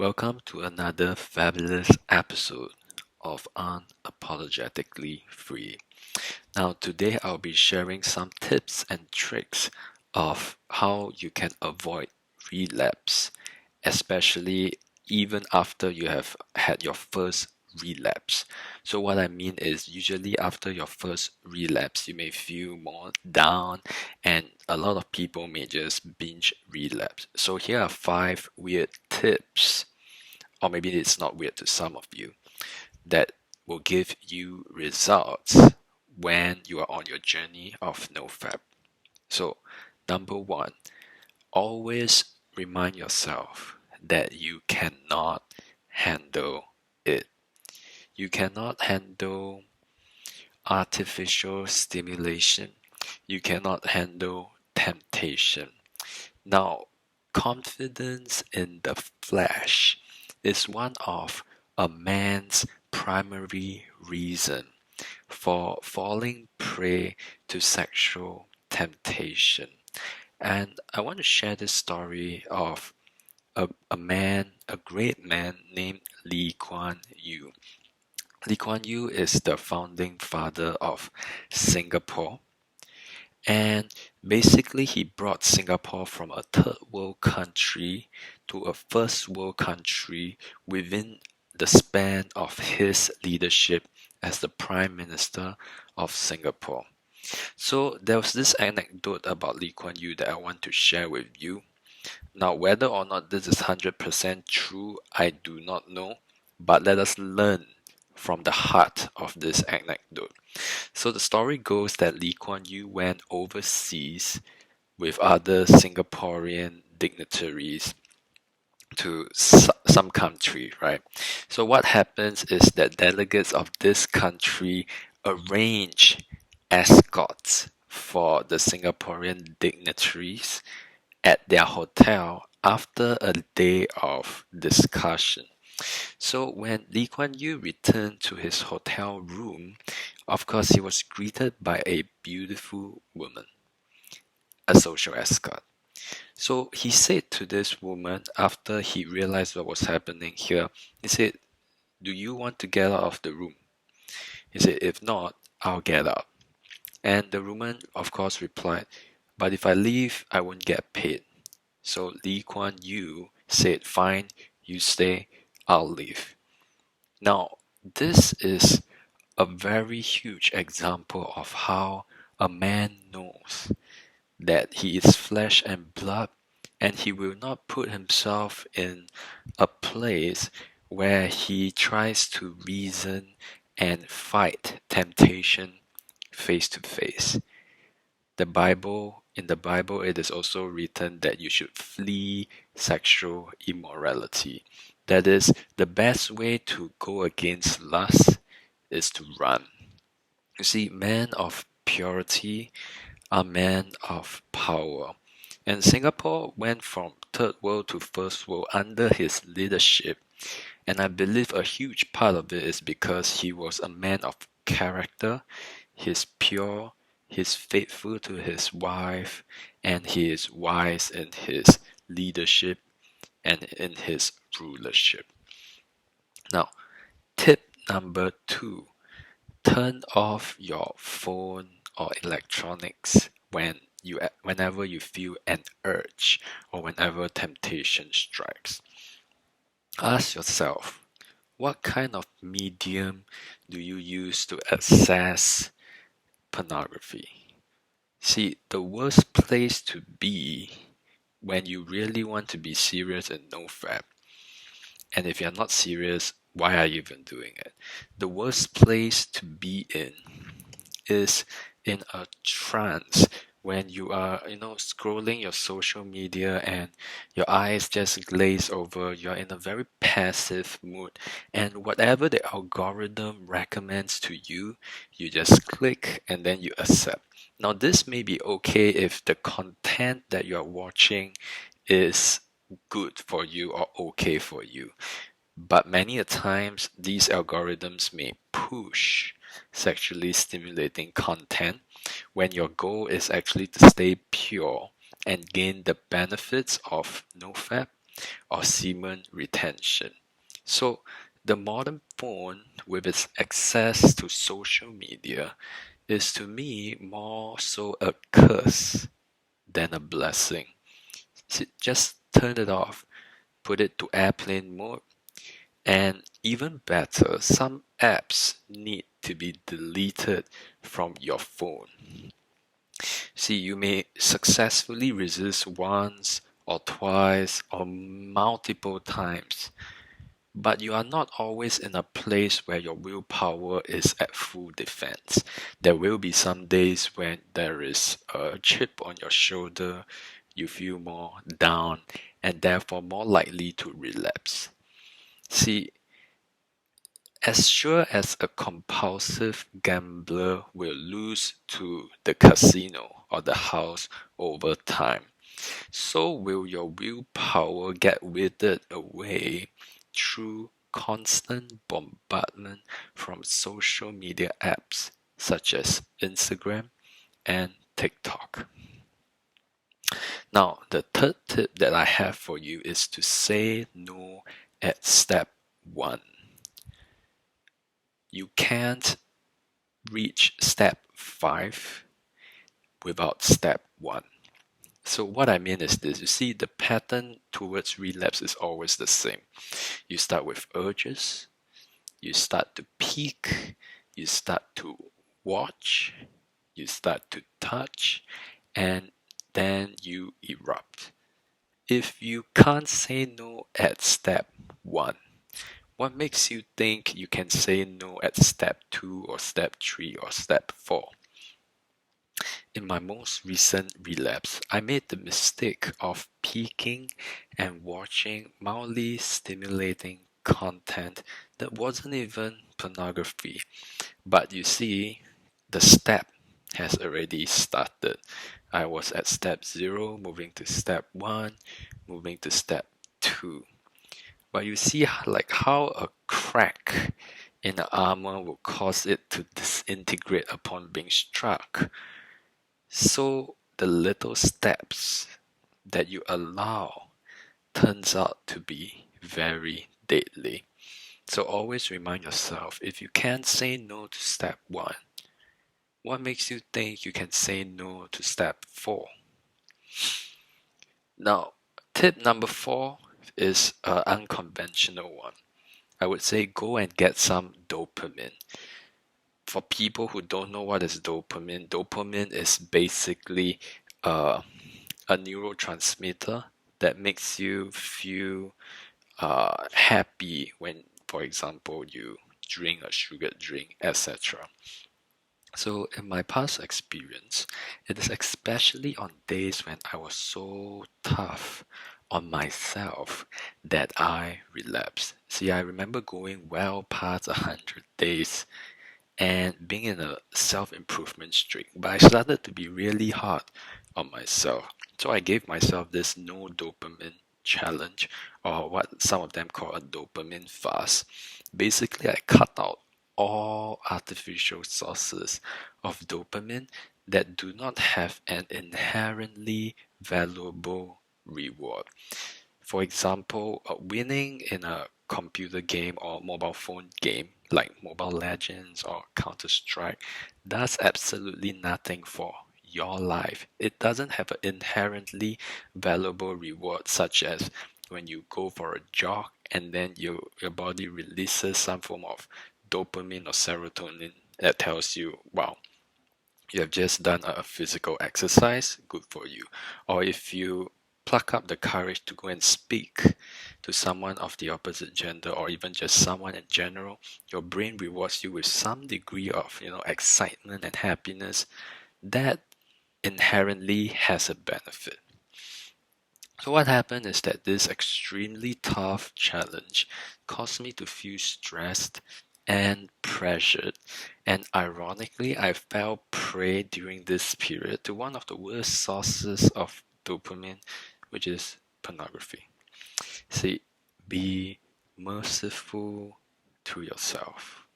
Welcome to another fabulous episode of Unapologetically Free. Now, today I'll be sharing some tips and tricks of how you can avoid relapse, especially even after you have had your first relapse. So, what I mean is, usually after your first relapse, you may feel more down, and a lot of people may just binge relapse. So, here are 5 weird tips, or maybe it's not weird to some of you, that will give you results when you are on your journey of NoFap. So, number one, always remind yourself that you cannot handle it. You cannot handle artificial stimulation. You cannot handle temptation. Now, confidence in the flesh is one of a man's primary reason for falling prey to sexual temptation. And I want to share this story of a great man named Lee Kuan Yew. Lee Kuan Yew is the founding father of Singapore. And basically, he brought Singapore from a third world country to a first world country within the span of his leadership as the Prime Minister of Singapore. So there was this anecdote about Lee Kuan Yew that I want to share with you. Now, whether or not this is 100% true, I do not know, but let us learn from the heart of this anecdote. So the story goes that Lee Kuan Yew went overseas with other Singaporean dignitaries to some country, right? So what happens is that delegates of this country arrange escorts for the Singaporean dignitaries at their hotel after a day of discussion. So when Lee Kuan Yew returned to his hotel room, of course he was greeted by a beautiful woman, a social escort. So he said to this woman, after he realized what was happening here, he said, "Do you want to get out of the room?" He said, "If not, I'll get out." And the woman, of course, replied, "But if I leave, I won't get paid." So Lee Kuan Yew said, "Fine, you stay, I'll leave." Now, this is a very huge example of how a man knows that he is flesh and blood, and he will not put himself in a place where he tries to reason and fight temptation face to face. In the Bible, it is also written that you should flee sexual immorality. That is, the best way to go against lust is to run. You see, men of purity are men of power. And Singapore went from third world to first world under his leadership. And I believe a huge part of it is because he was a man of character, he's pure, he's faithful to his wife, and he is wise in his leadership and in his rulership. Now, tip number 2, turn off your phone or electronics whenever you feel an urge or whenever temptation strikes. Ask yourself, what kind of medium do you use to access pornography? See, the worst place to be when you really want to be serious in NoFap, and if you're not serious, why are you even doing it? The worst place to be in is in a trance when you are, scrolling your social media and your eyes just glaze over. You're in a very passive mood, and whatever the algorithm recommends to you, you just click and then you accept. Now, this may be okay if the content that you're watching is good for you or okay for you. But many a times, these algorithms may push sexually stimulating content when your goal is actually to stay pure and gain the benefits of NoFap. or semen retention. So the modern phone, with its access to social media, is to me more so a curse than a blessing. Just turn it off, put it to airplane mode, and even better, some apps need to be deleted from your phone. See, you may successfully resist once or twice or multiple times, but you are not always in a place where your willpower is at full defense. There will be some days when there is a chip on your shoulder, you feel more down, and therefore more likely to relapse. See, as sure as a compulsive gambler will lose to the casino or the house over time, so will your willpower get withered away through constant bombardment from social media apps such as Instagram and TikTok. Now, the third tip that I have for you is to say no at step one. You can't reach step 5 without step 1. So what I mean is this, you see, the pattern towards relapse is always the same. You start with urges, you start to peak, you start to watch, you start to touch, and then you erupt. If you can't say no at step 1, what makes you think you can say no at step 2 or step 3 or step 4? In my most recent relapse, I made the mistake of peeking and watching mildly stimulating content that wasn't even pornography. But you see, the step has already started. I was at step 0, moving to step 1, moving to step 2. But you see how a crack in the armor will cause it to disintegrate upon being struck. So the little steps that you allow turns out to be very deadly. So always remind yourself, if you can't say no to step 1, what makes you think you can say no to step 4? Now, tip number 4 is an unconventional one. I would say go and get some dopamine. For people who don't know what is dopamine, dopamine is basically a neurotransmitter that makes you feel happy when, for example, you drink a sugar drink, etc. So, in my past experience, it is especially on days when I was so tough on myself that I relapsed. See, I remember going well past 100 days and being in a self-improvement streak, but I started to be really hard on myself. So I gave myself this no dopamine challenge, or what some of them call a dopamine fast. Basically, I cut out all artificial sources of dopamine that do not have an inherently valuable reward. For example, winning in a computer game or mobile phone game like Mobile Legends or Counter-Strike does absolutely nothing for your life. It doesn't have an inherently valuable reward, such as when you go for a jog and then your body releases some form of dopamine or serotonin that tells you, wow, you have just done a physical exercise, good for you. Or if you pluck up the courage to go and speak to someone of the opposite gender or even just someone in general, your brain rewards you with some degree of, excitement and happiness that inherently has a benefit. So what happened is that this extremely tough challenge caused me to feel stressed and pressured. And ironically, I fell prey during this period to one of the worst sources of dopamine, which is pornography. See, be merciful to yourself.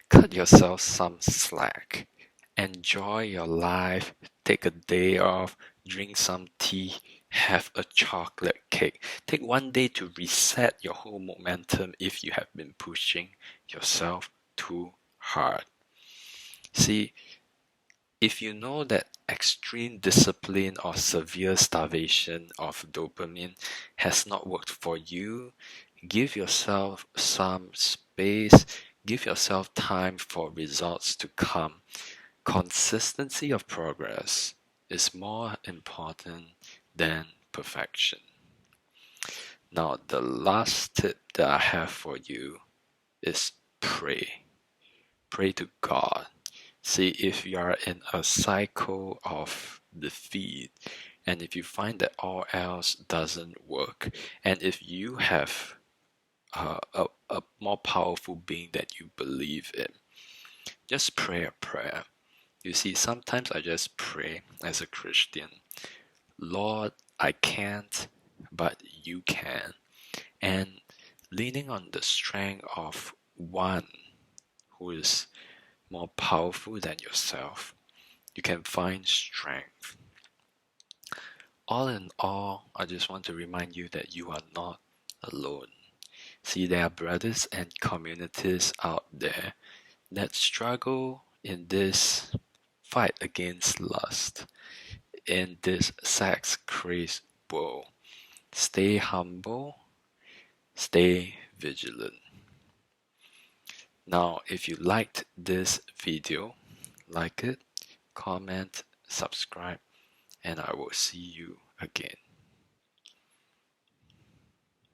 Cut yourself some slack. Enjoy your life. Take a day off. Drink some tea. have a chocolate cake. Take one day to reset your whole momentum if you have been pushing yourself too hard. See, if you know that extreme discipline or severe starvation of dopamine has not worked for you, give yourself some space, give yourself time for results to come. Consistency of progress is more important than perfection. Now, the last tip that I have for you is pray. Pray to God. See, if you are in a cycle of defeat, and if you find that all else doesn't work, and if you have a more powerful being that you believe in, just pray a prayer. You see, sometimes I just pray as a Christian, Lord, I can't, but you can. And leaning on the strength of one who is more powerful than yourself, you can find strength. All in all, I just want to remind you that you are not alone. See, there are brothers and communities out there that struggle in this fight against lust, in this sex crazed world. Stay humble, stay vigilant. Now, if you liked this video, like it, comment, subscribe, and I will see you again.